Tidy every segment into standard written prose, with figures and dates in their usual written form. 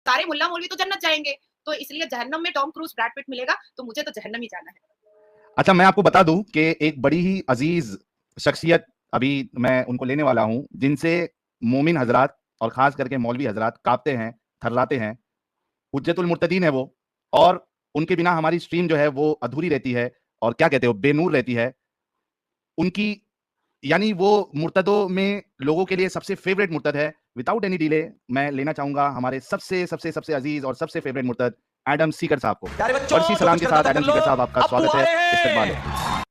सारे मुल्ला मौलवी तो जन्नत जाएँगे, तो इसलिए जहन्नम में टॉम क्रूज़, ब्रैड पिट मिलेगा, तो मुझे तो जहन्नम ही जाना है। अच्छा, मैं आपको बता दूं कि एक बड़ी ही अजीज शख्सियत अभी मैं उनको लेने वाला हूं, जिनसे मोमिन हजरात और खास करके मौलवी हजरात कांपते हैं, थर्राते हैं। हुज्जतुल मुर्तदीन है वो, और उनके बिना हमारी स्ट्रीम जो है वो अधूरी रहती है, और क्या कहते हो, बेनूर रहती है। उनकी यानी वो मुर्तदों में लोगों के लिए सबसे फेवरेट मुर्तद है। विदाउट एनी डिले मैं लेना चाहूंगा हमारे सबसे सबसे सबसे अजीज और सबसे फेवरेट मुर्तद एडम सीकर साहब को। फर्शी सलाम के साथ एडम सीकर साहब, आपका स्वागत है, इस्तकबाल है।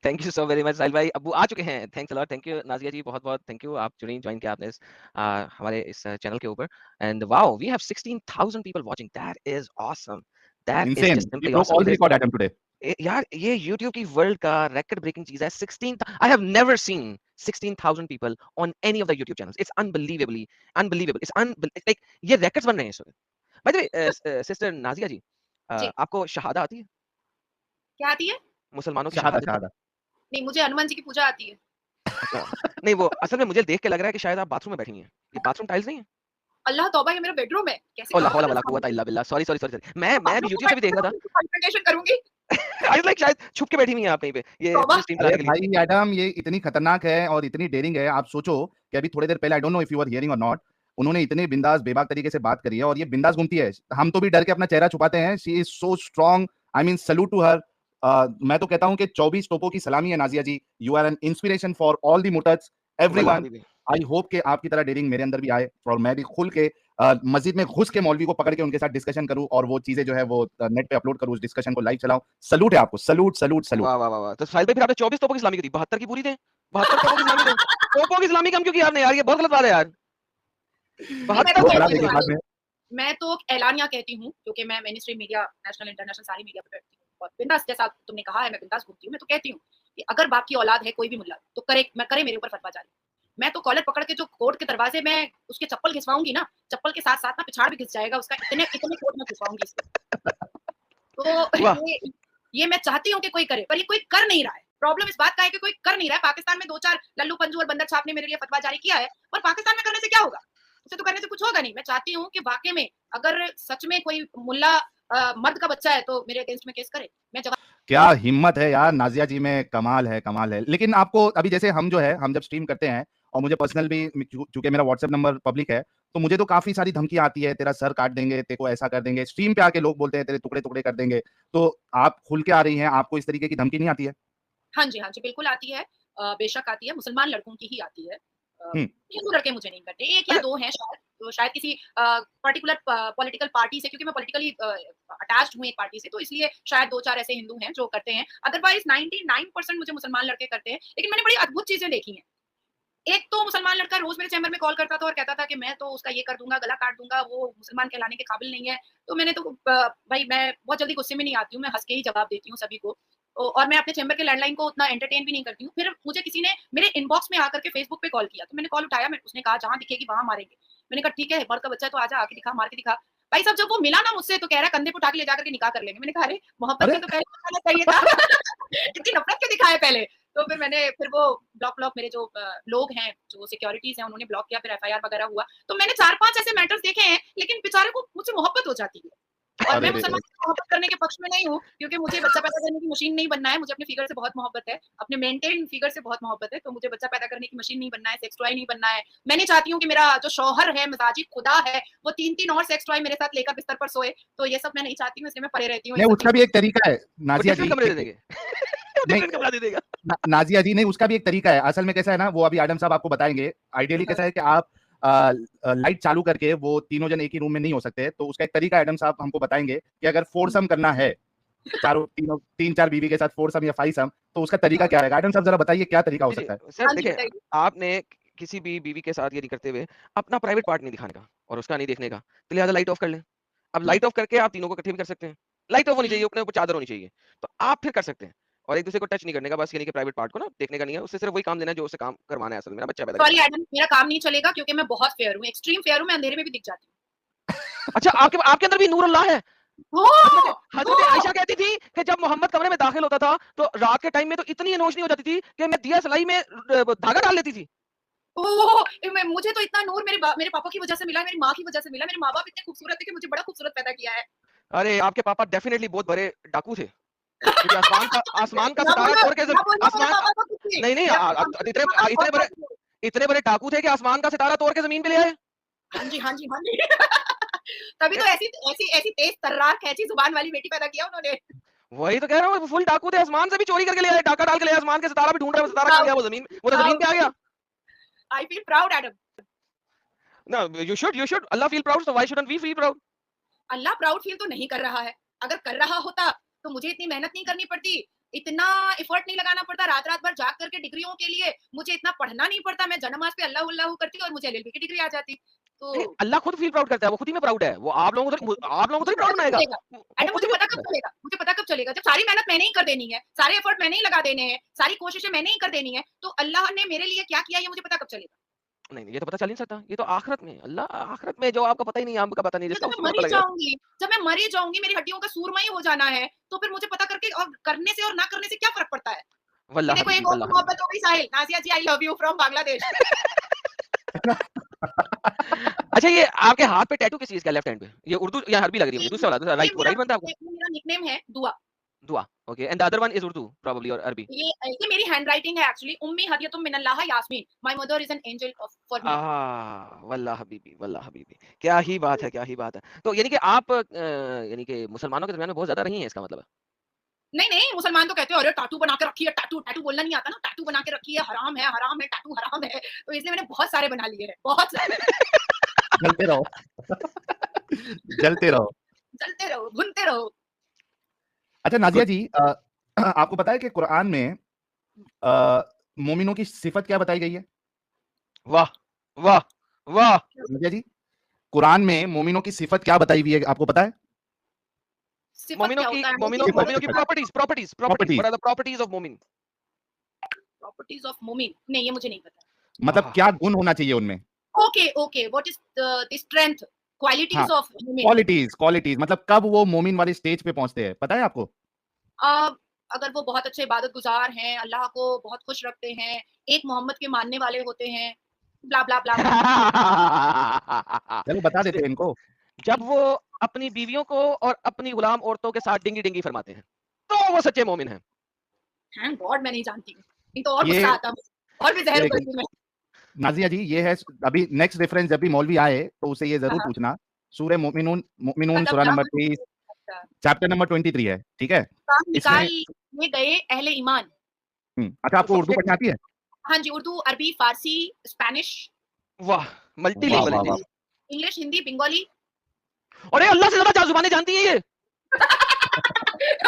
Thank you so very much Sahil भाई, अब्बू आ चुके हैं। Thanks a lot, thank you Nazia ji, बहुत बहुत थैंक यू, आप ज्वाइन किया आपने हमारे इस चैनल के ऊपर। And wow, we have 16,000 people watching, that is awesome, that is Insane. Just We simply broke all the awesome. record Adam today. यार ये YouTube की वर्ल्ड का रिकॉर्ड ब्रेकिंग चीज है। 16, I have never seen 16,000 people on any of the YouTube channels. It's unbelievable, it's like ये records बन रहे हैं इस वक्त। By the way sister Nazia ji, जी। आपको शहादा आती है? क्या आती है? मुसलमानों की शहादा, शहादत? शहादा। नहीं, मुझे हनुमान जी की पूजा आती है। अच्छा, नहीं वो असल में मुझे देख के लग रहा है कि शायद आप बाथरूम में बैठी हुई हैं। ये बाथरूम टाइल्स नहीं है? अल्लाह तौबा, ये मेरा बेडरूम है। कैसी ओ ला हौला बात वला कुव्वता इल्ला बिल्लाह, सॉरी सॉरी सॉरी, मैं भी YouTube से भी देख रहा था। कॉन्फ्रेंटेशन करूंगी। आई लाइक शायद छुप के बैठी हुई हैं आप कहीं पे, ये तौबा। अपनी स्ट्रीम अरे चलाने के लिए। भाई एडम, ये इतनी खतरनाक है और इतनी डेयरिंग है। आप सोचो कि अभी थोड़ी देर पहले, I don't know if you are hearing और नॉट, उन्होंने इतने बिंदास बेबाक तरीके से बात करी है, और ये बिंदास घूमती है। हम तो भी डर के अपना चेहरा छुपाते हैं। She is so strong, I mean salute to her. मैं तो कहता हूं कि 24 तोपों की सलामी है Nazia ji. You are an inspiration for all the मुर्तद्स, वल्लाह एवरीवन। हबीबी। आई होप कि आपकी तरह डेयरिंग मेरे अंदर भी आए, और मैं भी खुल के मस्जिद में घुस के मौलवी को पकड़ के उनके साथ डिस्कशन करूं, और वो चीजें जो है वो नेट पे अपलोड करूं, उस डिस्कशन को लाइव चलाऊं। सलूट है आपको, सलूट सलूट सलूट। वाह वाह वाह वाह। तो साहिल भाई फिर आपने 24 तोपों की इस्लामी की थी, 72 की पूरी थे? 72 तोपों की इस्लामी थे? तोपों की इस्लामी कम क्यों किया आपने यार? ये बहुत गलत बात है यार। नहीं, मैं 72 तो वो करा तोपों की देंगे इस्लामी। बाद में। मैं तो ऐलानिया कहती हूँ, क्योंकि मैं मेनस्ट्रीम मीडिया, नेशनल इंटरनेशनल सारी मीडिया पे बैठती हूँ, और बिंदास, जैसा तुमने कहा है मैं बिंदास घूमती हूँ। मैं तो कहती हूँ कि अगर बाप की औलाद है कोई भी मुल्ला, तो करे मेरे ऊपर फतवा जारी। मैं तो कॉलर पकड़ के जो कोर्ट के दरवाजे में उसके चप्पल घिसवाऊंगी ना, चप्पल के साथ साथ ना पिछाड़ भी घिस जाएगा उसका, इतने इतने कोर्ट में घिसवाऊंगी इसके। तो वाह। ये मैं चाहती हूँ कि कोई करे, पर ये कोई कर नहीं रहा है। प्रॉब्लम इस बात का है कि कोई कर नहीं रहा है। पाकिस्तान में 2-4 लल्लू पंजू और बंदर छाप ने मेरे लिए फतवा जारी किया है, और पाकिस्तान में करने से क्या होगा? उसे तो करने से कुछ होगा नहीं। मैं चाहती हूँ कि वाकई में अगर सच में कोई मुल्ला मर्द का बच्चा है तो मेरे अगेंस्ट में केस करे। मैं जवाब क्या हिम्मत है यार नाजिया जी में, कमाल है, कमाल है। लेकिन आपको अभी जैसे हम जो है, हम जब स्ट्रीम करते हैं, और मुझे पर्सनल भी, चूंकि मेरा व्हाट्सएप नंबर पब्लिक है, तो मुझे तो काफी सारी धमकियां आती है, तेरा सर काट देंगे, तेरे को ऐसा कर देंगे, स्ट्रीम पे आके लोग बोलते हैं तेरे टुकड़े टुकड़े कर देंगे। तो आप खुल के आ रही हैं, आपको इस तरीके की धमकी नहीं आती है? हाँ जी, बिल्कुल आती है। बेशक आती है, मुसलमान लड़कों की ही आती है। हम्म। हिंदू लड़के मुझे नहीं करते, 1 या अच्छा। 2 हैं शायद, तो शायद किसी पर्टिकुलर पॉलिटिकल पार्टी से, क्योंकि मैं पॉलिटिकली अटैच्ड हूँ एक पार्टी से, तो इसलिए शायद 2-4 ऐसे हिंदू हैं जो करते हैं। अदरवाइज़ 99% मुझे मुसलमान लड़के करते हैं। लेकिन मैंने बड़ी अद्भुत चीज़ें देखी हैं। एक तो मुसलमान लड़का रोज़ मेरे चैम्बर में कॉल करता था और कहता था कि मैं तो उसका ये कर दूँगा, गला काट दूँगा, वो मुसलमान कहलाने के काबिल नहीं है। तो मैंने तो भाई मैं बहुत जल्दी गुस्से में नहीं आती हूँ, मैं हँस के ही जवाब देती हूँ सभी को। और मैं अपने चैम्बर के लैंडलाइन को उतना एंटरटेन भी नहीं करती हूँ। फिर मुझे किसी ने मेरे इनबॉक्स में आकर के फेसबुक पे कॉल किया, तो मैंने कॉल उठाया, उसने कहा जहाँ दिखेगी वहाँ मारेंगे। मैंने कहा ठीक है, मर्द का बच्चा है तो आजा, आके दिखा, मार के दिखा। भाई साहब जब वो मिला ना मुझसे तो कह रहा है कंधे पे उठा के ले जाकर के निकाह कर लेंगे। मैंने कहा अरे मोहब्बत अरे से तो पहले बताना चाहिए था। इतनी नफरत क्यों दिखाया पहले? तो फिर वो ब्लॉक मेरे जो लोग हैं, जो सिक्योरिटीज़ हैं, उन्होंने ब्लॉक किया, फिर एफआईआर वगैरह हुआ। तो मैंने 4-5 ऐसे मैटर्स देखे हैं, लेकिन बेचारे को मुझसे मोहब्बत हो जाती है। और अरे मैं रे रे। मुसलमान से मोहब्बत करने के पक्ष में नहीं हूँ, क्योंकि मुझे बच्चा पैदा करने की मशीन नहीं बनना है। मुझे अपने फिगर से बहुत मोहब्बत है, अपने मेंटेन फिगर से बहुत मोहब्बत है, तो मुझे बच्चा पैदा करने की मशीन नहीं बनना है, सेक्स टॉय नहीं बनना है। मैं नहीं चाहती हूँ कि मेरा जो शौहर है, मिज़ाजी खुदा है, वो 3-3 और सेक्स टॉय मेरे साथ लेकर बिस्तर पर सोए। तो ये सब मैं नहीं चाहती हूँ, इसलिए मैं परे रहती हूँ इन नहीं, सब उसका चीज़ों भी एक तरीका है वो नाजिया डिफरेंट जी। कमरे दे देंगे। वो नहीं, डिफरेंट कमरा दे देगा। नाजिया जी, नहीं, उसका भी एक तरीका है। असल में कैसा है ना, वो अभी आदम साहब आपको बताएंगे। आइडियली कैसा है कि आप लाइट चालू करके, वो तीनों जन एक ही रूम में नहीं हो सकते, तो उसका एक तरीका एडम साहब हमको बताएंगे कि अगर फोरसम करना है, चारों तीनों 3-4 बीवी के साथ फोरसम या फाइसम, तो उसका तरीका क्या रहेगा? एडम साहब जरा बताइए क्या तरीका हो जी, जी। सकता है? सर हाँ जी, देखिए, बताइए। आपने किसी भी बीवी के साथ ये नहीं करते हुए अपना प्राइवेट पार्ट नहीं दिखाने का और उसका नहीं देखने का, तो लिहाजा लाइट ऑफ कर लें। अब हुँ, लाइट ऑफ करके आप तीनों को इकट्ठे भी कर सकते हैं। लाइट ऑफ होनी हुँ। चाहिए, अपने ऊपर चादर होनी चाहिए। तो आप फिर कर सकते हैं और एक-दूसरे को टच नहीं करने का, बस यानी कि प्राइवेट पार्ट को ना देखने का नहीं है। उससे सिर्फ वही काम देना है जो उससे काम करवाना है असल में, ना बच्चा पैदा सॉरी करवाना है। एडम, मेरा काम नहीं चलेगा क्योंकि मैं बहुत फेयर हूँ, एक्सट्रीम फेयर हूँ, मैं अंधेरे में भी दिख जाती अच्छा, आपके आपके अंदर भी नूर अल्लाह है। हूँ। हज़रत ओह! हज़रत ओह! आयशा कहती थी कि जब मोहम्मद कमरे में दाखिल होता था, तो रात के टाइम में तो इतनी रोशनी हो जाती थी कि मैं दिया सलाई में धागा डाल लेती थी। ओह! मुझे तो इतना नूर मेरे पापा की वजह से मिला है, मेरी माँ की वजह से मिला है। मेरे माँ-बाप इतने खूबसूरत थे कि मुझे बड़ा खूबसूरत पैदा किया है। अरे आपके पापा डेफिनेटली बहुत बड़े डाकू थे, क्योंकि आसमान का ना सितारा बोलो तोड़ के ना बोलो मेरे आसमान पापा को कुछ भी। नहीं नहीं मेरे पापा इतने मेरे पापा इतने बहुत बड़े डाकू थे। इतने बड़े डाकू थे कि आसमान का सितारा तोड़ के जमीन पे ले आए। हाँ जी, हाँ जी, हाँ जी। तभी तो ऐसी ऐसी ऐसी तेज़ तर्रार कैंची ज़ुबान वाली बेटी पैदा किया उन्होंने। वही तो कह रहा हूँ, फुल डाकू थे, आसमान से भी चोरी करके ले आए, डाका डाल के ले आए, आसमान के सितारा भी ढूंढ रहे हैं, वो सितारा कहाँ गया, प्राउड वो तो जमीन प्राउड पे आ गया। I feel proud Adam. No, you should. Allah feel proud, so why shouldn't we feel proud? Allah proud feel तो नहीं कर रहा है। अगर कर रहा होता तो मुझे इतनी मेहनत नहीं करनी पड़ती, इतना एफर्ट नहीं लगाना पड़ता रात-रात भर जाग करके डिग्रियों के लिए, मुझे इतना पढ़ना नहीं पड़ता, मैं जनमाज़ पे अल्लाहू अल्लाहू करती और मुझे एलएलबी की डिग्री आ जाती। तो नहीं, अल्लाह खुद फील प्राउड करता है, वो खुद ही में प्राउड है, वो आप लोगों को मुझे थोड़ी पता प्राउड कब बनाएगा, चलेगा? वो एडम खुद मुझे ही में पता कब प्राउड है। चलेगा? मुझे पता कब चलेगा? जब सारी मेहनत मैंने ही कर देनी है, सारे एफर्ट मैंने ही लगा देने हैं, सारी कोशिशें मैंने ही कर देनी है, तो अल्लाह ने मेरे लिए क्या किया ये मुझे पता कब चलेगा? नहीं, नहीं, ये तो पता चल नहीं सकता, ये तो आखिरत में, अल्लाह आखिरत में जो आपका पता ही नहीं, आपका पता नहीं, ये जिसका तो मैं उसको मर पता ही लगेगा। जाऊँगी, जब मैं मर ही जाऊँगी, मेरी हड्डियों का सूरमा ही हो जाना है, तो फिर मुझे पता करके और करने से और ना करने से क्या फ़र्क पड़ता है? ये देखो एक और तो वल्लाह हबीबी। मोहब्बत हो गई Sahil, Nazia ji I love you from Bangladesh. अच्छा, ये आपके हाथ पे टैटू किस चीज़ का है लेफ्ट हैंड पे? ये उर्दू या अरबी लग रही है ये मुझे, दूसरा वाला, दूसरा ये राइट बनता है आपका? ये मेरा निकनेम है दुआ। दुआ, okay, and the other one is Urdu probably और अरबी। ये मेरी हैंडराइटिंग है एक्चुअली उम्मी हदियतुम मिनल्लाह यास्मीन। My mother is an angel of for me. वल्लाह हबीबी, क्या ही बात है, क्या ही बात है। तो यानी कि आप यानी कि मुसलमानों के दरमियान में बहुत ज़्यादा रही हैं, इसका मतलब है? नहीं, नहीं मुसलमान तो कहते हैं अरे टैटू बना के रखी है, टैटू टैटू बोलना नहीं आता ना, टैटू बना के रखी है, हराम है, टैटू हराम है। तो इसलिए मैंने बहुत सारे बना लिए हैं, बहुत सारे। जलते रहो। जलते रहो। चलते रहो, भुनते रहो। अच्छा नाज़िया गुड। जी, आपको पता है कि कुरान में मोमिनों की सिफत क्या बताई गई है? वाह! वाह! वाह! नाज़िया जी, कुरान में मोमिनों की सिफत क्या बताई हुई है, आपको पता है? सिफ़त क्या होता है? मुझे सिफत मोमिनों की सिफत properties, properties, what are the properties of मोमिन? प्रॉपर्टीज़ ऑफ मोमिन नहीं ये मुझे नहीं पता। मतलब आहा! क्या गुण होना चाहिए उनमें? Okay, okay what is the strength हाँ, क्वालिटीज़ ऑफ मोमिन। क्वालिटीज मतलब कब वो मोमिन वाली स्टेज पे पहुंचते हैं, पता है आपको? अ, अगर वो बहुत अच्छे इबादतगुज़ार हैं, अल्लाह को बहुत खुश रखते हैं, एक मोहम्मद के मानने वाले होते हैं, ब्ला, ब्ला, ब्ला, ब्ला। चलो बता देते हैं इनको। जब वो अपनी बीवियों को और अपनी गुलाम औरतों के साथ डिंगी-डिंगी फरमाते हैं, तो वो सच्चे मोमिन हैं। थैंक गॉड मैं नहीं जानती हूँ। नहीं तो और ये गुस्सा आता मुझे और भी ज़हर ये उगलती मैं। नाज़िया जी, ये है अभी नेक्स्ट रेफरेंस जब भी मौलवी आए तो उसे ये हाँ, ज़रूर हाँ। पूछना, सूरह मोमिनून मोमिनून मतलब सूरा क्या नंबर मुझे 23 नहीं पता। चैप्टर नंबर 23 है, ठीक है? काम इसमें निकाल में गए अहले ईमान। अच्छा तो आपको उर्दू सबसे पढ़नी आती है? हाँ जी, उर्दू, अरबी, फ़ारसी, स्पेनिश, वाह! वाह, मल्टीलिंगुअल वाह, वाह! इंग्लिश। इंग्लिश, हिंदी, बंगाली। अरे अल्लाह से ज़्यादा 4 ज़ुबानें जानती हैं ये।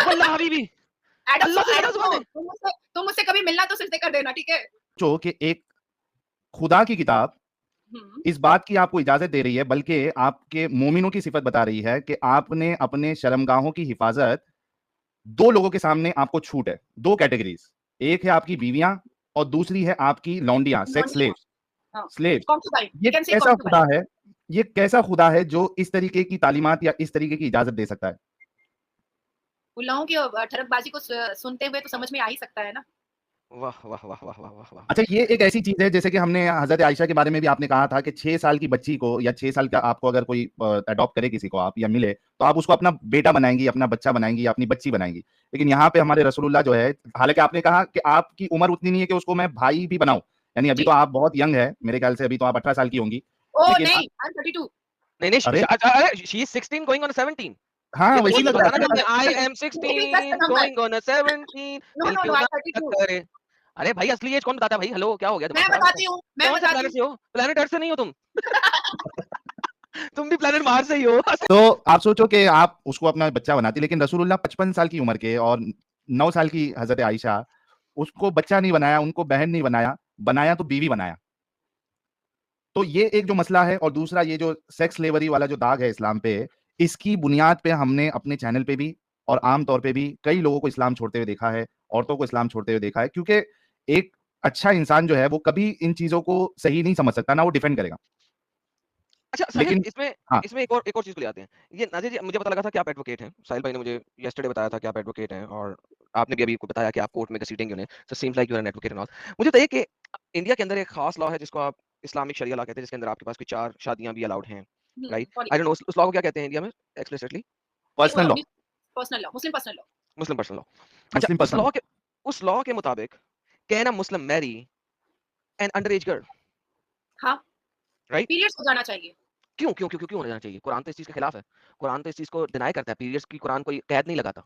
वल्लाह हबीबी, अल्लाह से ज़्यादा एडम ज़ुबानें। तुम मुझसे कभी मिलना तो सिजदे कर देना, ठीक है? जो कि एक खुदा की किताब हुँ। इस बात की आपको इजाज़त दे रही है, बल्कि आपके मोमिनों की सिफत बता रही है कि आपने अपने शर्मगाहों की हिफाज़त 2 लोगों के सामने आपको छूट है, 2 कैटेगरीज़। एक है आपकी बीवियाँ और दूसरी है आपकी लौंडियाँ, सेक्स लौंडिया, स्लेव्स हाँ, स्लेव्स। कॉन्क्यूबाइन, ये यू कैन से कैसा कॉन्क्यूबाइन। खुदा है ये कैसा खुदा है जो इस तरीके की तालीमात या इस तरीके की इजाज़त दे सकता है? मुल्लाओं की ठरकबाज़ी को सुनते हुए तो समझ में आ ही सकता है ना। वाह, वाह, वाह, वाह, वाह, वाह, वाह, अच्छा, वाह! ये एक ऐसी चीज़ है जैसे कि हमने हज़रत आयशा के बारे में भी आपने कहा था कि 6 साल की बच्ची को या 6 साल का आपको अगर कोई एडॉप्ट करे किसी को आप या मिले, तो आप उसको अपना बेटा बनाएँगी, अपना बच्चा बनाएँगी या अपनी बच्ची बनाएँगी। लेकिन यहाँ पे हमारे रसूलुल्लाह जो है, हालाँकि आपने कहा कि आपकी उम्र उतनी नहीं है कि उसको मैं भाई भी बनाऊँ, यानी अभी जी। तो आप बहुत यंग है, मेरे ख्याल से अभी तो आप 18 साल की होंगी। ओह लेकिन नहीं, आई एम 32। नहीं, नहीं, अरे! अरे शी इज़ 16 गोइंग ऑन 17। हाँ, ये तो वैसे बोल ही ये के लग भी रहा बताना गलत था। जब मैं नंबर आई है। एम ये भी गलत 16 नंबर है। गोइंग ऑन 17 नो, दिल नो, नो, क्यों आई ना एम 32। करे। अरे भाई असली एज कौन बताता है भाई? हेलो क्या हो गया? दिमाग मैं खराब है क्या? बताती हूँ, मैं कौन से बताती प्लैनेट हूँ। से हो? प्लैनेट अर्थ से नहीं हो तुम? तुम भी प्लैनेट मार्स से ही हो। तो आप सोचो कि आप उसको अपना बच्चा बनाती, लेकिन रसूलुल्लाह 55 साल की उम्र के और 9 साल की हज़रत आयशा, उसको बच्चा नहीं बनाया, उनको बहन नहीं बनाया, बनाया तो बीवी बनाया। तो ये एक जो मसला है और दूसरा ये जो सेक्स स्लेवरी वाला जो दाग है इस्लाम पे, इसकी बुनियाद पे हमने अपने चैनल पे भी और आम तौर पे भी कई लोगों को इस्लाम छोड़ते हुए देखा है, औरतों को इस्लाम छोड़ते हुए देखा है, क्योंकि एक अच्छा इंसान जो है वो कभी इन चीज़ों को सही नहीं समझ सकता, ना वो डिफेंड करेगा। अच्छा साहिल, लेकिन इसमें हाँ, इसमें एक और चीज़ को ले आते हैं। ये नाज़िर जी, मुझे पता लगा था कि आप एडवोकेट हैं। साहिल भाई ने मुझे येस्टरडे बताया था कि आप एडवोकेट हैं और आपने भी अभी को बताया कि आप कोर्ट में घसीटेंगे उन्हें। So seems like you are an advocate and all. मुझे बताइए कि इंडिया के अंदर एक खास लॉ है जिसको आप इस्लामिक शरिया लॉ कहते हैं, जिसके अंदर आपके पास कोई 4 शादियां भी अलाउड हैं, राइट? आई डोंट नो उस लॉ को क्या कहते हैं इंडिया में explicitly? Personal law, personal law, Muslim personal law. Muslim personal law. अच्छा, मुस्लिम पर्सनल लॉ। उस लॉ के मुताबिक can a Muslim marry an under age girl, हाँ, राइट? पीरियड्स हो जाना चाहिए। क्यों होना चाहिए? कुरान तो इस चीज के खिलाफ है। कुरान तो इस चीज को डिनाई करता है। पीरियड्स की कुरान कोई कैद नहीं लगाता।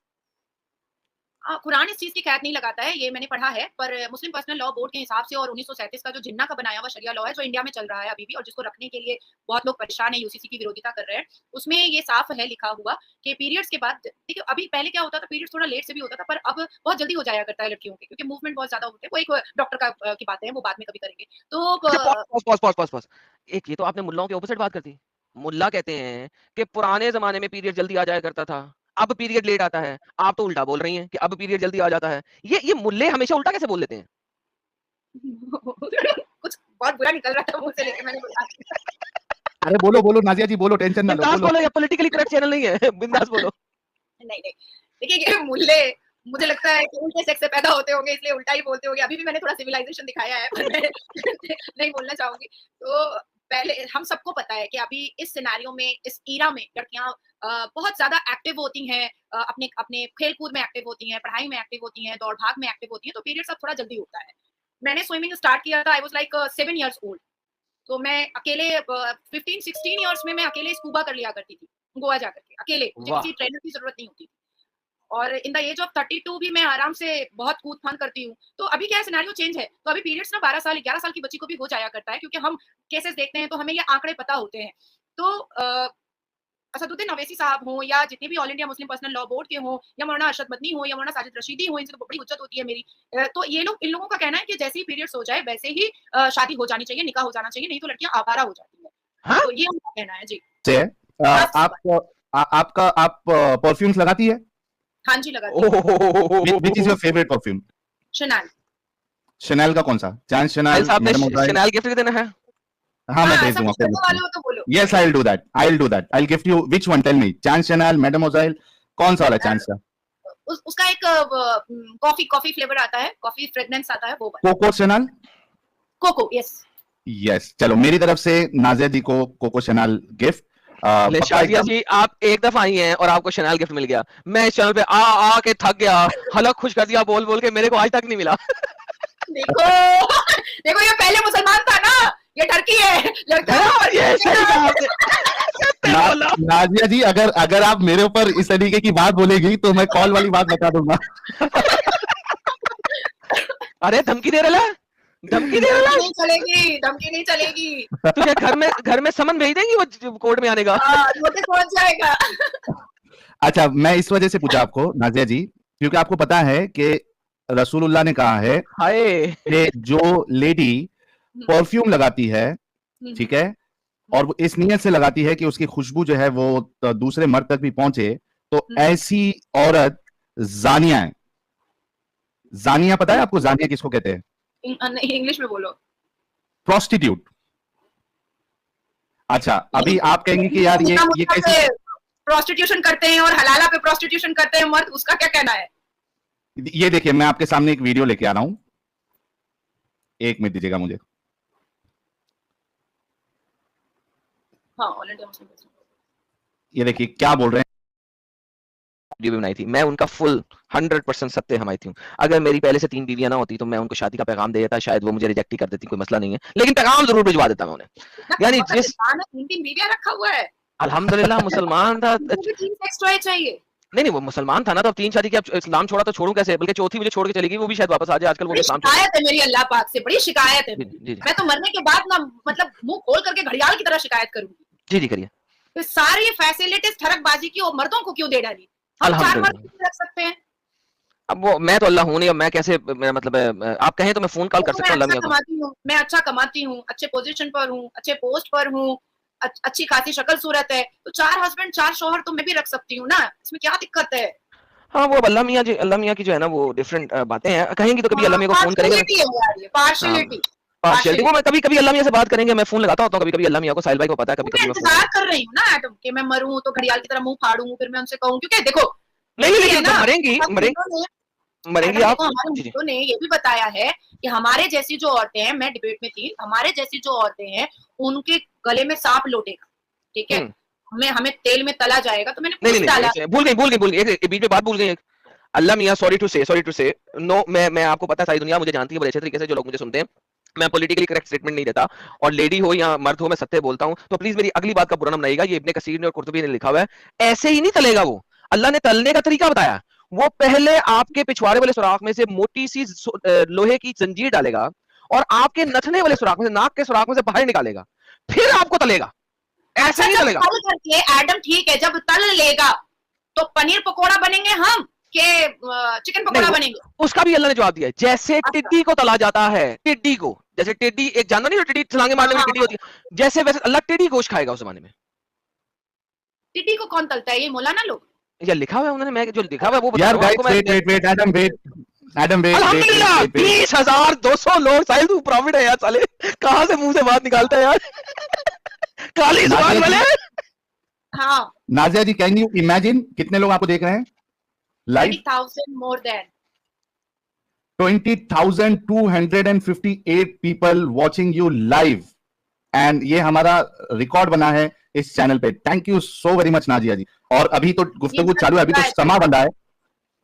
कुरान इस चीज़ की कैद नहीं लगाता है, ये मैंने पढ़ा है, पर मुस्लिम पर्सनल लॉ बोर्ड के हिसाब से और 1937 का जो जिन्ना का बनाया हुआ शरिया लॉ है, जो इंडिया में चल रहा है अभी भी और जिसको रखने के लिए बहुत लोग परेशान हैं, यूसीसी की विरोधिता कर रहे हैं, उसमें ये साफ है लिखा हुआ कि पीरियड्स के बाद देखिए अभी पहले क्या होता था, पीरियड्स थोड़ा लेट से भी होता था, पर अब बहुत जल्दी हो जाया करता है लड़कियों के, क्योंकि मूवमेंट बहुत ज़्यादा होते हैं। वो एक डॉक्टर का की बातें हैं, वो बाद में कभी करेंगे। तो अच्छा, पॉज़। एक ये तो आपने मुल्लाओं के ऑपोजिट बात कर दी। मुल्ला कहते हैं कि पुराने ज़माने में पीरियड जल्दी आ जाया करता था, अब पीरियड लेट आता है। आप तो उल्टा बोल रही हैं कि अब पीरियड जल्दी आ जाता है। ये मुल्ले हमेशा उल्टा कैसे बोल लेते हैं? कुछ बहुत बुरा निकल रहा था मुँह से, लेकिन मैंने बोला। अरे बोलो बोलो नाजिया जी, बोलो, टेंशन ना लो, बिंदास बोलो। बोलो, ये पॉलिटिकली करेक्ट चैनल नहीं है। बिंदास बोलो। नहीं, देखिए ये मुल्ले मुझे लगता है कि उल्टे सेक्स से पैदा होते होंगे, इसलिए उल्टा ही बोलते होंगे। अभी भी मैंने थोड़ा सिविलाइजेशन दिखाया है, पर मैं नहीं बोलना चाहूँगी। तो पहले हम सबको पता है कि अभी इस सिनेरियो में, इस ईरा में लड़कियाँ बहुत ज़्यादा एक्टिव होती हैं, अपने अपने खेल-कूद में एक्टिव होती हैं, पढ़ाई में एक्टिव होती हैं, दौड़-भाग में एक्टिव होती हैं, तो पीरियड्स अब थोड़ा जल्दी होता है। मैंने स्विमिंग स्टार्ट किया था, I was like 7 years old. तो मैं अकेले 15-16 इयर्स में मैं अकेले स्कूबा कर लिया करती थी, गोवा जाकर के, अकेले। मुझे वाह! किसी ट्रेनर की ज़रूरत नहीं होती थी। और इन द एज ऑफ 32 भी मैं आराम से बहुत कूद-फान करती हूँ। तो अभी क्या है, सिनेरियो चेंज है। तो अभी पीरियड्स ना 12 साल, 11 साल की बच्ची को भी हो जाया करता है, क्योंकि हम केसेस देखते हैं तो हमें ये आंकड़े पता होते हैं। तो असदुद्दीन अवैसी साहब हों या जितने भी all India Muslim personal law board के हों या मौलाना अरशद मदनी हों या मौलाना साजिद रशीदी हों, इनसे तो बड़ी हुज्जत होती है मेरी। तो ये लोग, इन लोगों का कहना है कि जैसे ही पीरियड्स हो जाए वैसे ही शादी हो जानी चाहिए, निकाह हो जाना चाहिए, नहीं तो लड़कियाँ आवारा हो जाती हैं। हाँ? तो ये उनका कहना है। जी। से आप परफ्यूम्स लगाती है? हाँ जी, लगाती हूँ। Which is your favourite perfume? Chanel. Chanel का कौन सा? चांद साहिल शनेल, साहब ने मैडम ओब्रायन? शनाल गिफ्ट देना है? हाँ, मैं हाँ, भेज ऐसा दूंगा, कुछ करने वाले हो तो बोलो। Yes I will do that, I will gift you. Which one, tell me. चांद शनेल, मैडम ओब्रायन, कौन सा वाला चांद का? उसका एक कॉफी फ्लेवर आता है, कॉफी फ्रेग्रेंस आता है, वो वाला। Coco Chanel? Coco, yes. Yes, चलो मेरी तरफ से नाजिया जी को कोको शनेल गिफ्ट। ले शादिया जी, आप एक दफा आई हैं और आपको शनाल गिफ्ट मिल गया। मैं इस चैनल पे आ के थक गया, हलक खुश कर दिया बोल के, मेरे को आज तक नहीं मिला। देखो देखो, ये पहले मुसलमान था ना, ये टर्की है। लगता है ये सही कहा आपने। नाजिया जी, अगर आप मेरे ऊपर इस तरीके की बात बोलेगी तो मैं कॉल वाली बात बता दूंगा। अरे धमकी दे रहा है, धमकी दे रहा है। नहीं चलेगी, धमकी नहीं चलेगी। तुझे घर में समन भेज देंगी वो कोर्ट में आने का। नोटिस पहुंच जाएगा। अच्छा, मैं इस वजह से पूछा आपको नाजिया जी, क्योंकि आपको पता है कि रसूलुल्लाह ने कहा है हाय कि जो लेडी परफ्यूम लगाती है, ठीक है, और वो इस नियत से लगाती है कि उसकी खुशबू जो है वो दूसरे मर्द तक भी पहुंचे, तो ऐसी औरत जानिया है। जानिया पता है आपको? जानिया किसको कहते हैं? इंग्लिश में बोलो। प्रोस्टिट्यूट। अच्छा, अभी आप कहेंगे कि यार ये कैसे प्रोस्टिट्यूशन करते हैं और हलाला पे प्रोस्टिट्यूशन करते हैं मर्द, उसका क्या कहना है? ये देखिए, मैं आपके सामने एक वीडियो लेके आ रहा हूं, एक मिनट दीजिएगा मुझे। हाँ, ऑल इंडिया मुस्लिम पर्सनल। ये देखिए क्या बोल रहे हैं। वीडियो भी बनाई थी, मैं उनका फुल 100% सत्य हमायती हूँ। अगर मेरी पहले से 3 बीवियां ना होती तो मैं उनको शादी का पैगाम दे देता, शायद वो मुझे रिजेक्ट ही कर देती, कोई मसला नहीं है, लेकिन पैगाम जरूर भिजवा देता मैं उन्हें। यानी जिस 3 बीवियां रखा हुआ है, अल्हम्दुलिल्लाह मुसलमान था। मुझे 3 सेक्स टॉय चाहिए। नहीं वो मुसलमान था ना, तो अब 3 शादी की, अब इस्लाम छोड़ा तो छोड़ूं कैसे? बल्कि चौथी मुझे छोड़ के चलेगी, वो भी शायद वापस आ जाए। आजकल वो इस्लाम शिकायत है मेरी अल्लाह पाक से, बड़ी शिकायत है। जी। मैं तो मरने के बाद ना, मतलब मुंह खोल करके घड़ियाल की तरह शिकायत करूंगी। जी करिए। तो सारी फैसिलिटीज ठरकबाजी की और मर्दों को क्यों दे डाली? हम 4 मर्द रख सकते हैं। अब वो मैं तो अल्लाह हूं नहीं, अब मैं कैसे, मेरा मतलब है, आप कहें तो मैं फोन कॉल कर सकता हूं अल्लाह मियां। मैं अच्छा कमाती हूँ, अच्छे पोजीशन पर हूँ, अच्छे पोस्ट पर हूँ, अच्छी खासी शक्ल सूरत है, तो 4 हस्बैंड 4 शौहर तो मैं भी रख सकती हूँ ना, इसमें क्या दिक्कत है? हाँ, वो अल्लाह मियां की जो है ना, वो डिफरेंट बातें हैं। कहेंगे तो कभी अल्लाह मियां को फोन करेंगे। पार्शियलिटी वो मैं कभी अल्लाह मियां से बात करेंगे, मैं फोन लगाता होता हूं कभी अल्लाह मियां को। साहिल भाई को पता है, कभी मैं इंतजार कर रही हूँ ना एटम कि मैं मरूं तो घड़ियाल की तरह मुंह फाड़ूं, फिर मैं उनसे कहूं, क्योंकि देखो नहीं मरेंगी। मरेंगी मैडम आप। देखो, हमारे जी जी मुद्दों ने ये भी बताया है कि हमारे जैसी जो औरतें हैं, मैं डिबेट में थी, हमारे जैसी जो औरतें हैं, उनके गले में सांप लोटेगा, ठीक है? हमें तेल में तला जाएगा, तो मैंने नहीं कुछ नहीं डाला। नहीं, भूल गई एक बीच में बात भूल गई एक। अल्लाह मियां, सॉरी टू से नो, मैं आपको पता है, सारी दुनिया मुझे जानती है बड़े अच्छे तरीके से, जो लोग मुझे सुनते हैं, मैं पॉलिटिकली करेक्ट स्टेटमेंट नहीं देता, और लेडी हो या मर्द हो मैं सत्य बोलता हूं, तो प्लीज मेरी अगली बात का बुरा ना मनाइएगा। ये इब्ने कसीर ने और कुर्तुबी ने लिखा हुआ है, ऐसे ही नहीं तलेगा वो, अल्लाह ने तलने का तरीका बताया। वो पहले आपके पिछवाड़े वाले सुराख में से मोटी सी लोहे की जंजीर डालेगा, और आपके नथने वाले सुराख में से, नाक के सुराख में से बाहर निकालेगा, फिर आपको तलेगा, ऐसे अच्छा, नहीं जब तलेगा। तल करके एडम ठीक है, जब तल लेगा तो पनीर पकोड़ा बनेंगे हम के चिकन नहीं पकोड़ा बनेंगे? उसका भी अल्लाह ने जवाब दिया है, जैसे अच्छा, टिड्डी को तला जाता है, टिड्डी को, जैसे टिड्डी एक जानवर नहीं, टिड्डी छलांगे हाँ मारने वाली हाँ टिड्डी हाँ। होती है, जैसे वैसे अल्लाह टिड्डी गोश्त खाएगा उस जमाने में। टिड्डी को कौन तलता है? ये मौलाना लोग? या लिखा हुआ है उन्होंने, मैं जो लिखा हुआ है वो बता यार रहा हूँ आपको। गाइस, मैं वेट एडम वेट अल्हम्दुलिल्लाह 20,200 लोग, साहिल तू प्रॉफिट है यार साले, कहां से मुंह से बात निकालता है यार काली जुबान वाले। हाँ, नाजिया जी, कैन यू इमेजिन कितने लोग आपको देख रहे हैं live? 30,000 more than 20,258 people watching you live, and ये हमारा रिकॉर्ड बना है इस चैनल पे। Thank you so very much Nazia ji. और अभी तो गुफ्तगू चालू है, अभी तो समा बन रहा है।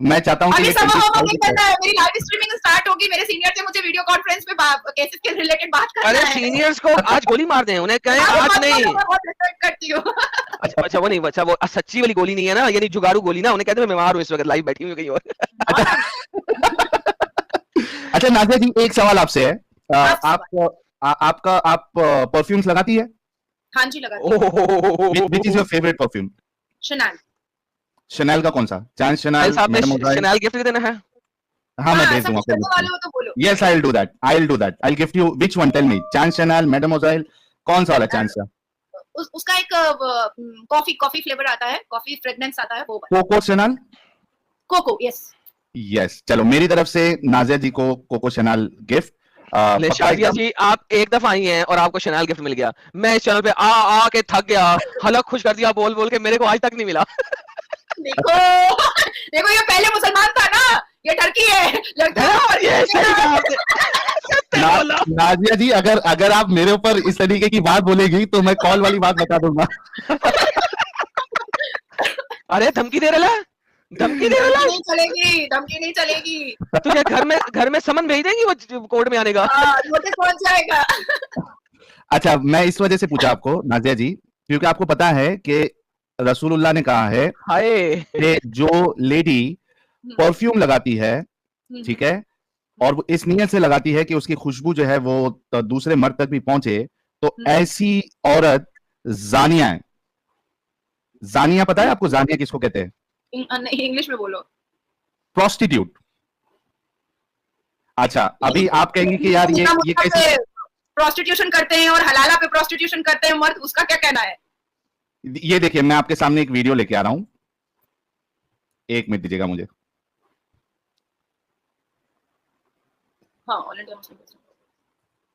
मैं चाहता हूं कि अभी ये समा होगा, 20,000 करना है, मेरी लाइव स्ट्रीमिंग स्टार्ट होगी, मेरे सीनियर से मुझे वीडियो कॉन्फ्रेंस पे केसेस के रिलेटेड बात करना अरे है। सीनियर्स को आज गोली मार दें, उन्हें कहें हाँ, आज नहीं। मैं बहुत रिस्पेक्ट करती हूँ। अच्छा वो नहीं, अच्छा वो सच्ची वाली गोली नहीं है ना, यानी जुगाड़ू गोली ना, उन्हें कहते हैं मैं बीमार हूँ इस वक्त, लाइव बैठी हुई कहीं और। अच्छा नाजिया जी, एक सवाल आपसे है, आप परफ्यूम्स लगाती है? हाँ जी, लगाती हूँ। Which is your favourite perfume? Chanel. Chanel का कौन सा? चांद शनैल, साहब ने मैडमोजाइल? शनैल गिफ्ट देना है। हाँ, मैं हाँ, दे ऐसा दूंगा। कुछ करने वाले हो तो बोलो। Yes, I'll do that. I'll gift you. Which one? Tell me. चांद शनैल, मैडमोजाइल, कौन सा वाला चांद सा? उसका एक कॉफी फ्लेवर आता है, कॉफी फ्रेग्रेंस आता है, वो Coco Chanel? Coco, yes. Yes, चलो मेरी तरफ से नाजिया जी को Coco Chanel gift. Shazia ji आप एक दफा आई हैं और आपको शनैल गिफ्ट मिल गया, मैं इस चैनल पे आ के थक गया, हलक खुश कर दिया बोल बोल के, मेरे को आज तक नहीं मिला। देखो देखो, ये पहले मुसलमान था ना, ये टर्की है लगता है। ये सही कहा आपने। नाजिया जी, अगर आप मेरे ऊपर इस तरीके की बात बोलेगी तो मैं कॉल वाली बात बता दूंगा। अरे धमकी दे रहा है, धमकी दे रहा है। नहीं चलेगी, धमकी नहीं चलेगी। तुझे घर में समन भेज देंगी वो कोर्ट में आने का। नोटिस पहुंच जाएगा। अच्छा, मैं इस वजह से पूछा आपको नाजिया जी, क्योंकि आपको पता है कि रसूलुल्लाह ने कहा है कि जो लेडी परफ्यूम लगाती है, ठीक है, और वो इस नियत से लगाती है कि उसकी खुशबू जो है वो दूसरे मर्द तक भी पहुंचे, तो ऐसी औरत जानिया है। जानिया पता है आपको? जानिया किसको कहते हैं? इंग्लिश में बोलो। प्रोस्टिट्यूट। अच्छा, अभी आप कहेंगे कि यार ये कैसे प्रोस्टिट्यूशन करते हैं और हलाला पे प्रोस्टिट्यूशन करते हैं मर्द, उसका क्या कहना है? ये देखिए, मैं आपके सामने एक वीडियो लेके आ रहा हूं, एक मिनट दीजिएगा मुझे। हाँ, ऑल इंडिया मुस्लिम पर्सन।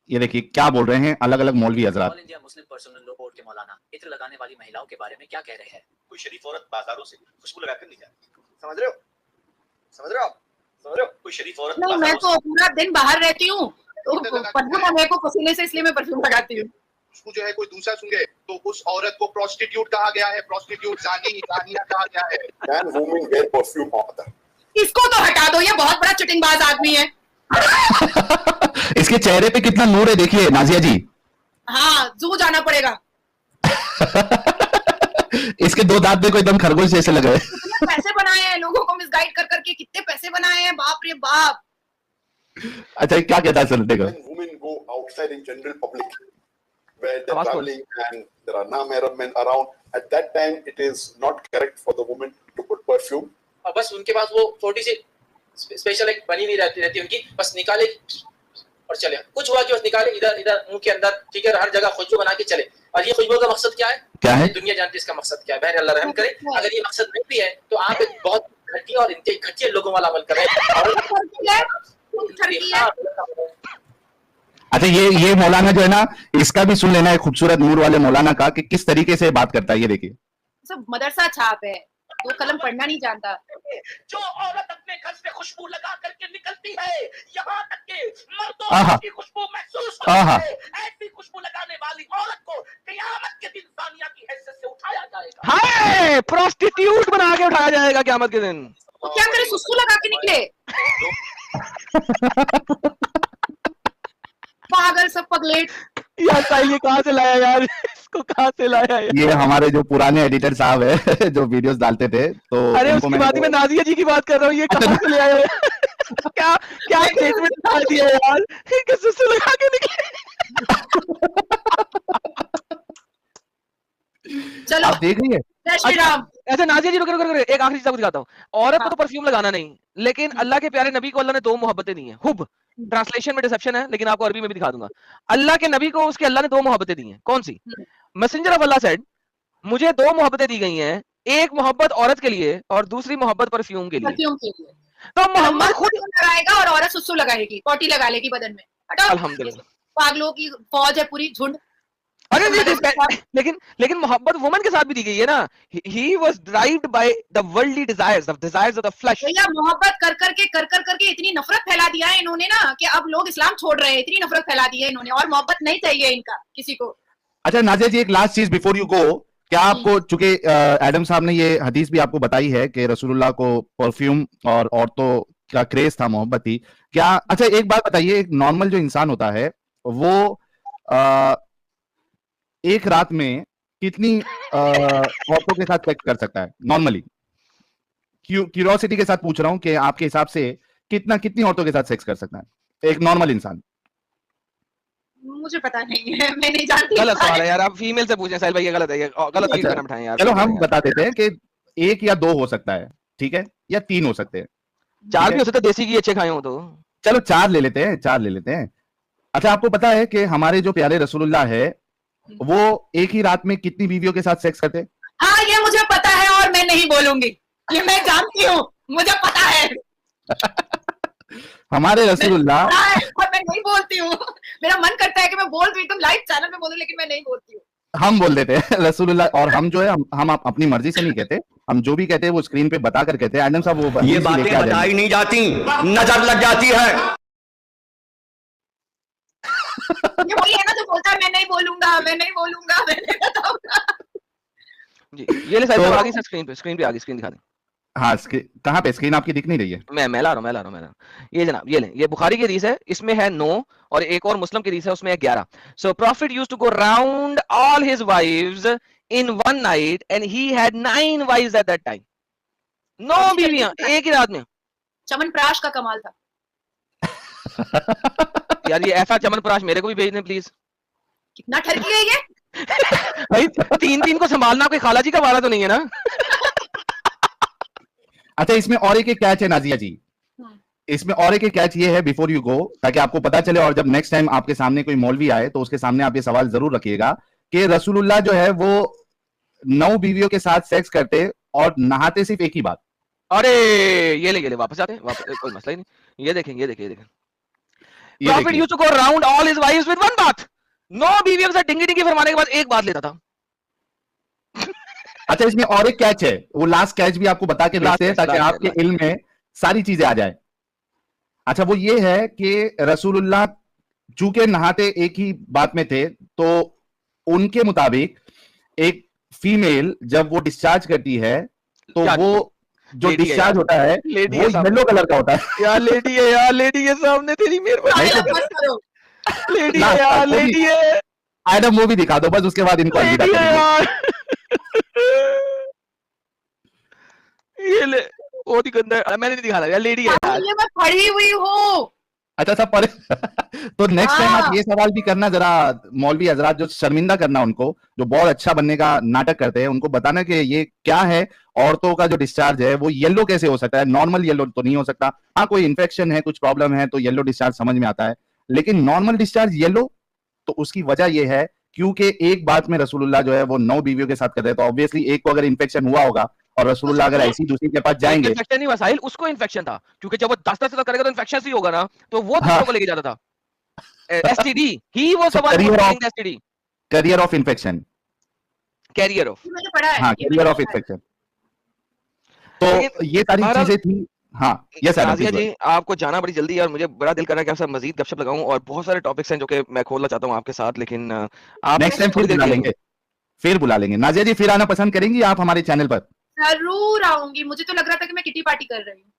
ये देखिए क्या बोल रहे हैं अलग अलग मौलवी हजरात। All India Muslim personal law board के मौलाना इत्र लगाने वाली महिलाओं के बारे में क्या कह रहे हैं? कोई शरीफ औरत बाजारों से खुशबू लगाकर नहीं जाती, समझ रहे हो? समझ रहे हो? समझ रहे हो? कोई शरीफ औरत नहीं, मैं तो पूरा दिन बाहर रहती हूँ, तो परफ्यूम मेरे को पसीने से, इसलिए मैं परफ्यूम लगाती हूँ। उसको जो है कोई दूसरा सुने तो उस औरत को प्रोस्टिट्यूट कहा गया है, प्रोस्टिट्यूट जानिया कहा गया है। Man, women wear perfume all the time. इसको तो हटा दो, ये बहुत बड़ा चिटिंगबाज आदमी है। इसके चेहरे पे कितना नूर है, देखिए नाजिया जी। हाँ, जू जाना पड़ेगा। इसके दो दांत देखो, एकदम खरगोश जैसे लग रहे। कितने पैसे बनाए हैं लोगों को मिसगाइड कर करके, कितने पैसे बनाए हैं, बाप रे बाप। अच्छा, क्या कहता है सर? देखो, When women go outside in general public, where they're traveling and there are non-Arab men around, at that time it is not correct for the woman to put perfume. और बस उनके पास वो थोड़ी सी स्पेशल एक बनी नहीं रहती उनकी, बस निकाले और चले। कुछ हुआ कि बस निकाले इधर इधर मुंह के अंदर, ठीक है, हर जगह खुशबू बना के चले। और ये खुशबू का मकसद क्या है? क्या है? दुनिया जानती है इसका मकसद क्या है। बहर अल्लाह रहम करे, अगर ये मकसद नहीं भी है तो आप एक बहुत घटिया और इंतहाई घटिया लोगों वाला अमल कर रहे हैं। अच्छा, ये मौलाना जो है ना, इसका भी सुन लेना है, खूबसूरत नूर वाले मौलाना का, कि किस तरीके से बात करता है। ये देखिए, सब मदरसा छाप है, वो कलम पढ़ना नहीं जानता। जो औरत अपने घर से खुशबू लगा करके निकलती है, यहाँ तक कि मर्दों आहा। की खुशबू महसूस आहा। होती है, ऐसी खुशबू लगाने वाली औरत को क़यामत के दिन सानिया की हैसियत से उठाया जाएगा। हाय, प्रोस्टिट्यूट बना के उठाया जाएगा क़यामत के दिन। वो क्या करे, सुसु लगा के निकले। पागल सब पगलेट। यार साहिल ये कहाँ से लाया यार, इसको कहाँ से लाया यार? ये हमारे जो पुराने एडिटर साहब है जो वीडियोस डालते थे, तो अरे उनको उसकी बात ही मैं नाजिया जी की बात कर रहा हूँ, ये कहाँ से ले आया? क्या क्या स्टेटमेंट बता दिया यार, कि सुसु लगा के निकले। चलो आप देख रही है? जय श्री राम। ऐसे नाजिया जी रुको रुको रुको, एक आखिरी चीज आपको दिखाता हूँ। औरत को तो परफ्यूम लगाना नहीं, लेकिन अल्लाह के प्यारे नबी को अल्लाह ने 2 मोहब्बतें दी हैं। हुब, ट्रांसलेशन में डिसेप्शन है, लेकिन आपको अरबी में भी दिखा दूंगा। अल्लाह के नबी को उसके अल्लाह ने 2 मोहब्बतें दी हैं। कौन सी? मैसेंजर ऑफ अल्लाह सेड, मुझे 2 मोहब्बतें दी गई हैं, एक मोहब्बत औरत के लिए और दूसरी मोहब्बत परफ्यूम के लिए। परफ्यूम के लिए तो मोहम्मद खुद लगाएगा और औरत सुसु लगाएगी, पॉटी लगा लेगी बदन में। हटाओ, अल्हम्दुलिल्लाह। पागलों की फौज है पूरी, झुंड। अरे लेकिन मोहब्बत वुमन के साथ भी दी गई है ना। He was derived by the worldly desires of the flash. भैया मोहब्बत कर करके इतनी नफरत फैला दिया है इन्होंने ना, कि अब लोग इस्लाम छोड़ रहे हैं। इतनी नफरत फैला दी है इन्होंने, और मोहब्बत नहीं चाहिए इनका किसी को। अच्छा नाजिया जी, एक लास्ट चीज बिफोर यू गो, क्या आपको, चूंकि एडम साहब ने ये हदीस भी आपको बताई है कि रसूलुल्लाह को परफ्यूम और औरतों का क्रेज था, मोहब्बत थी क्या? अच्छा एक बात बताइए, एक नॉर्मल जो इंसान होता है वो एक रात में कितनी औरतों के साथ सेक्स कर सकता है नॉर्मली? क्यूरियोसिटी के साथ पूछ रहा हूं कि आपके हिसाब से कितनी औरतों के साथ सेक्स कर सकता है एक नॉर्मल इंसान? मुझे पता नहीं है, मैं नहीं जानती। गलत सवाल है यार, आप फीमेल से पूछें साहिल भाई, ये गलत है, ये गलत फील करना उठाएं यार। चलो हम बता देते हैं कि 1 या 2 हो सकता है, ठीक है, या 3 हो सकते हैं। 4 भी हो सकते, देसी घी अच्छे खाए हो तो। चलो 4 ले लेते हैं, 4 ले लेते हैं। अच्छा आपको पता है कि हमारे जो प्यारे रसूलुल्लाह है वो एक ही रात में कितनी बीवियों के साथ सेक्स करते हैं? हाँ ये मुझे पता है और मैं नहीं बोलूंगी, ये मैं जानती हूँ, मुझे पता है। हमारे रसूलुल्लाह और मैं नहीं बोलती हूँ। मेरा मन करता है कि मैं बोल दूं, एकदम लाइव चैनल पे बोलूं, लेकिन मैं नहीं बोलती हूँ। हम बोल देते हैं रसूलुल्लाह, और हम जो है हम अपनी मर्जी से नहीं कहते, हम जो भी कहते हैं वो स्क्रीन पे बता कर कहते हैं। एडम साहब वो ये बातें बताई नहीं जाती, नजर लग जाती है। ये वही है ना जो बोलता है मैं नहीं बोलूंगा, मैं नहीं बोलूंगा, मैं नहीं बताऊंगा। जी ये ले साहिल तो- आ गई सर, स्क्रीन पे आ गई, स्क्रीन दिखा दें। हाँ कहाँ पे स्क्रीन आपकी दिख नहीं रही है? मैं ला रहा हूँ। ये जनाब ये लें, ये बुखारी की हदीस है, इसमें है 9 और एक और मुस्लिम की हदीस है, उसमें है 11। So profit used to go round all his wives in one night and he had 9 wives at that time. 9 बीवियां एक ही रात में। चमनप्राश का कमाल था। यार ये ऐसा चमनप्राश मेरे को भी भेज दें प्लीज। कितना ठरकी है ये। भाई 3 को संभालना कोई खाला जी का वाला तो नहीं है ना? अच्छा इसमें और एक कैच है नाजिया जी, इसमें और एक कैच ये है बिफोर यू गो, ताकि आपको पता चले और जब नेक्स्ट टाइम आपके सामने कोई मौलवी आए तो उसके सामने आप ये सवाल जरूर रखिएगा कि रसूलुल्लाह जो है वो 9 बीवियों के साथ सेक्स करते और नहाते सिर्फ एक ही बात। अरे ये ले वापस आते हैं, वापस कोई मसला ही नहीं। ये देखें prophet used to go round all his wives with one bath. 9 बीवियों के साथ डिंगी फरमाने के बाद एक बात लेता था। अच्छा इसमें और एक कैच है, वो लास्ट कैच भी आपको बता के भेजते हैं ताकि आपके इल्म में सारी चीजें आ जाए। अच्छा वो ये है कि रसूलुल्लाह चूंकि नहाते एक ही बात में थे, तो उनके मुताबिक एक फीमेल जब वो डिस्चार्ज करती है तो वो जो डिस्चार्ज होता है वो येलो कलर का होता है। यार लेडी है सामने तेरी मेहरबानी, लेडी है यार, लेडी है। आइटम मूवी दिखा दो बस, उसके बाद इनको अलविदा कर दो। ये ले बहुत ही गंदा, मैंने नहीं दिखाना यार, लेडी है यार। ये मैं पढ़ी हुई हूँ। अच्छा सब पढ़े तो नेक्स्ट टाइम आप ये सवाल भी करना जरा, मौलवी हजरात जो शर्मिंदा करना उनको, जो बहुत अच्छा बनने का नाटक करते हैं, उनको बताना कि ये क्या है, औरतों का जो डिस्चार्ज है वो येलो कैसे हो सकता है, नॉर्मल येलो तो नहीं हो सकता। हाँ कोई इन्फेक्शन है, कुछ प्रॉब्लम है तो येलो डिस्चार्ज समझ में आता है, लेकिन नॉर्मल डिस्चार्ज येलो, तो उसकी वजह यह है क्योंकि एक बात में रसूलुल्लाह जो है वो 9 बीवियों के साथ करते हैं, तो ऑब्वियसली एक को अगर इन्फेक्शन हुआ होगा और रसूलुल्लाह अगर ऐसी दूसरी के पास जाएंगे, इन्फेक्शन नहीं वसाइल, उसको इन्फेक्शन था, क्योंकि जब वो 10 करेगा तो इन्फेक्शन ही होगा ना, तो वो दूसरों को लेके जाता था। STD, he was the one who getting STD, carrier of infection, carrier of, मैंने पढ़ा है, हाँ कैरियर ऑफ इन्फेक्शन। तो लेकिन ये सारी बहरहाल चीजें थी। हाँ, यस एडम, नाजिया प्लीज जी, आपको जाना बड़ी जल्दी है और मुझे बड़ा दिल कर रहा है कि आपसे मजीद गपशप लगाऊं, और बहुत सारे टॉपिक्स हैं जो कि मैं खोलना चाहता हूं आपके साथ, लेकिन आप नेक्स्ट टाइम फिर थोड़ी देर बुला के लिए। लेंगे, फिर बुला लेंगे। नाजिया जी, फिर आना पसंद करेंगी आप हमारे चैनल पर? जरूर आऊंगी, मुझे तो लग रहा था कि मैं किटी पार्टी कर रही हूँ।